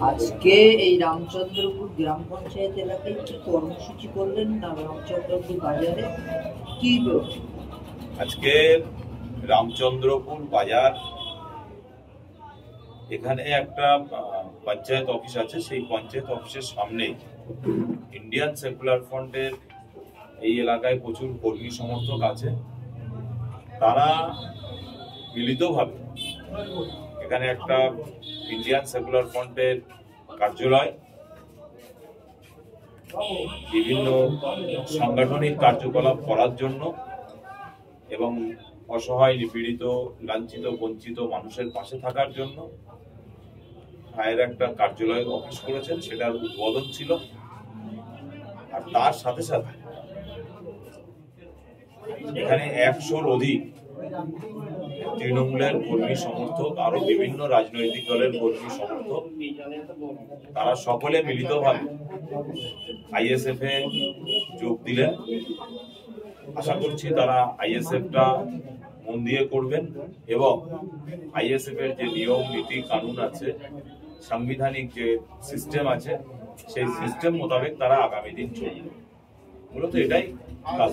আজকে এই রামচন্দ্রপুর গ্রাম পঞ্চায়েত এলাকায় কি কর্মসূচি করলেন না রামচন্দ্রপুর বাজারে কি? আজকে রামচন্দ্রপুর বাজার এখানে একটা পঞ্চায়েত অফিস আছে, সেই পঞ্চায়েত অফিসের সামনে ইন্ডিয়ান সেকুলার ফ্রন্টের এই এলাকায় প্রচুর কর্মী সমর্থক আছে। তারা মিলিতভাবে এখানে একটা ইন্ডিয়ান সেকুলার ফ্রন্টের কার্যালয়, বিভিন্ন সাংগঠনিক কার্যকলাপ করার জন্য এবং অসহায় নিপীড়িত লাঞ্ছিত বঞ্চিত মানুষের পাশে থাকার জন্য ভাইয়ের একটা কার্যালয় অফিস করেছেন, সেটার উদ্বোধন ছিল। আর তার সাথে সাথে এখানে 100-র অধিক তৃণমূলের কর্মী সমর্থক, আরো বিভিন্ন রাজনৈতিক দলের কর্মী সমর্থক, তারা সকলে মিলিতভাবে আইএসএফ এ যোগ দিলেন। আশা করছি তারা আইএসএফটা মন দিয়ে করবেন এবং আইএসএফ এর যে নিয়ম নীতি কানুন আছে, সাংবিধানিক যে সিস্টেম আছে, সেই সিস্টেম মোতাবেক তারা আগামী দিন চলবে। মূলত এটাই কাজ।